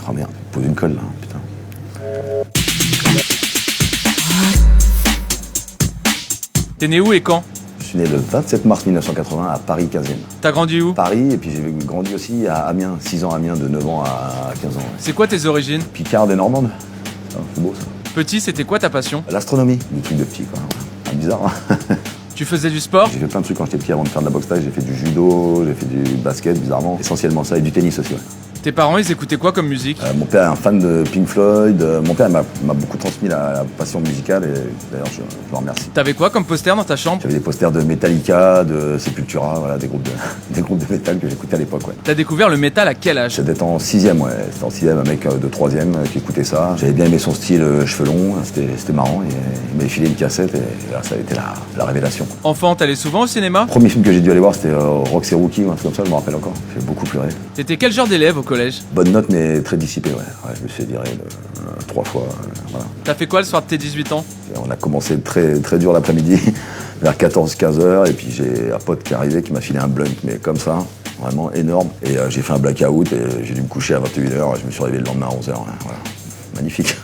Oh merde, pose une colle là, putain. T'es né où et quand? Je suis né le 27 mars 1980 à Paris 15e. T'as grandi où? Paris, et puis j'ai grandi aussi à Amiens, 6 ans à Amiens, de 9 ans à 15 ans. Ouais. C'est quoi tes origines? Picard et Normande. Ah, c'est beau ça. Petit, c'était quoi ta passion? L'astronomie, des trucs de petit quoi. Ah, bizarre, hein. Tu faisait du sport? J'ai fait plein de trucs quand j'étais petit avant de faire de la boxe thaï. J'ai fait du judo, j'ai fait du basket, bizarrement. Essentiellement ça, et du tennis aussi, ouais. Tes parents, ils écoutaient quoi comme musique? Mon père est un fan de Pink Floyd. Mon père m'a beaucoup transmis la passion musicale et d'ailleurs je le remercie. T'avais quoi comme poster dans ta chambre? J'avais des posters de Metallica, de Sepultura, voilà, des groupes de métal que j'écoutais à l'époque, ouais. T'as découvert le métal à quel âge? J'étais en 6e, ouais. C'était en 6e, un mec de 3e qui écoutait ça. J'avais bien aimé son style cheveux longs, c'était marrant. Et il m'avait filé une cassette et là, ça a été la révélation. Enfant, t'allais souvent au cinéma? Le premier film que j'ai dû aller voir, c'était Roxy Rookie, ou un truc comme ça, je me rappelle encore. J'ai beaucoup pleuré. T'étais quel genre d'élève au collège? Bonne note, mais très dissipé, ouais. Je me suis fait virer 3 fois, voilà. T'as fait quoi le soir de tes 18 ans? Et on a commencé très, très dur l'après-midi, vers 14-15 heures, et puis j'ai un pote qui est arrivé qui m'a filé un blunt, mais comme ça, vraiment énorme. Et j'ai fait un blackout et j'ai dû me coucher à 21h, je me suis réveillé le lendemain à 11h, voilà. Magnifique.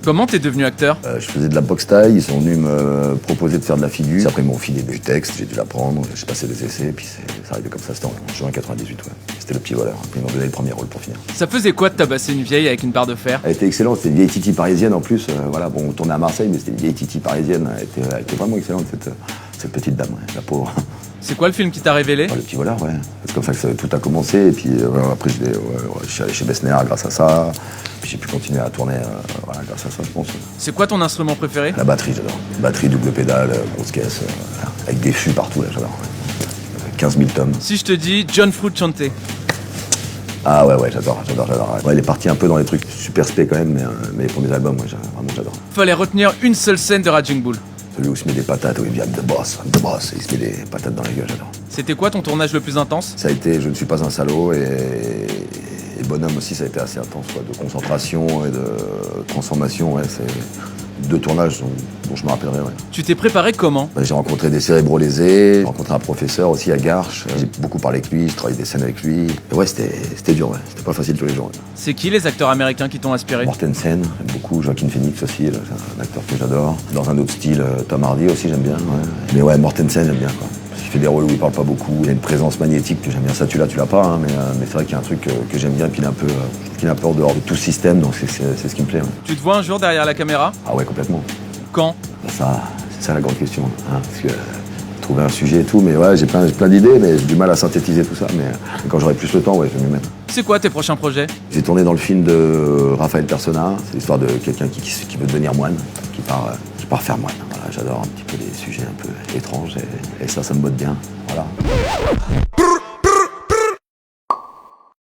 Comment t'es devenu acteur? Je faisais de la boxe thaï, ils sont venus me proposer de faire de la figure. Après ils m'ont filé du texte, j'ai dû l'apprendre, j'ai passé des essais, et puis ça arrivait comme ça, c'était en juin 98, ouais. C'était Le Petit Voleur, puis ils m'ont donné le premier rôle pour finir. Ça faisait quoi de tabasser une vieille avec une barre de fer? Elle était excellente, c'était une vieille titi parisienne en plus, voilà, bon on tournait à Marseille, mais c'était une vieille titi parisienne, elle était vraiment excellente cette petite dame, ouais, la pauvre. C'est quoi le film qui t'a révélé? Le Petit Voleur, ouais. C'est comme ça que tout a commencé, et puis après je suis allé chez Bessner grâce à ça, puis j'ai pu continuer à tourner voilà, grâce à ça, je pense. C'est quoi ton instrument préféré? La batterie, j'adore. Batterie, double pédale, grosse caisse, voilà. Avec des fûts partout, là, j'adore. 15 000 tomes. Si je te dis John Frusciante. Ah ouais, j'adore. Ouais, il est parti un peu dans les trucs super spé quand même, mais les premiers albums, ouais, vraiment j'adore. Fallait retenir une seule scène de Raging Bull. Celui où il se met des patates, où il vient de boss, et il se met des patates dans la gueule, j'adore. C'était quoi ton tournage le plus intense? Ça a été Je ne suis pas un salaud, et Bonhomme aussi, ça a été assez intense, quoi, de concentration et de transformation, ouais, c'est 2 tournages dont je me rappellerai, ouais. Tu t'es préparé comment? J'ai rencontré des cérébraux lésés, j'ai rencontré un professeur aussi à Garches, j'ai beaucoup parlé avec lui, je travaillé des scènes avec lui. Et ouais, c'était dur, ouais. C'était pas facile tous les jours. Ouais. C'est qui les acteurs américains qui t'ont inspiré? Mortensen, j'aime beaucoup, Joaquin Phoenix aussi, c'est un acteur que j'adore. Dans un autre style, Tom Hardy aussi, j'aime bien, ouais. Mais ouais, Mortensen, j'aime bien, quoi. Il fait des rôles où il parle pas beaucoup, il a une présence magnétique que j'aime bien. Ça, tu l'as pas, hein, mais c'est vrai qu'il y a un truc que j'aime bien, puis il est un peu en dehors de tout système, donc c'est ce qui me plaît. Ouais. Tu te vois un jour derrière la caméra? Ah ouais, complètement. Quand? C'est ça la grande question, hein, parce que trouver un sujet et tout, mais ouais, j'ai plein d'idées, mais j'ai du mal à synthétiser tout ça, mais quand j'aurai plus le temps, ouais, je vais m'y mettre. C'est quoi tes prochains projets? J'ai tourné dans le film de Raphaël Persona, c'est l'histoire de quelqu'un qui veut devenir moine, qui part faire moine. Voilà, j'adore un petit peu les sujets un peu étranges, et ça me botte bien, voilà.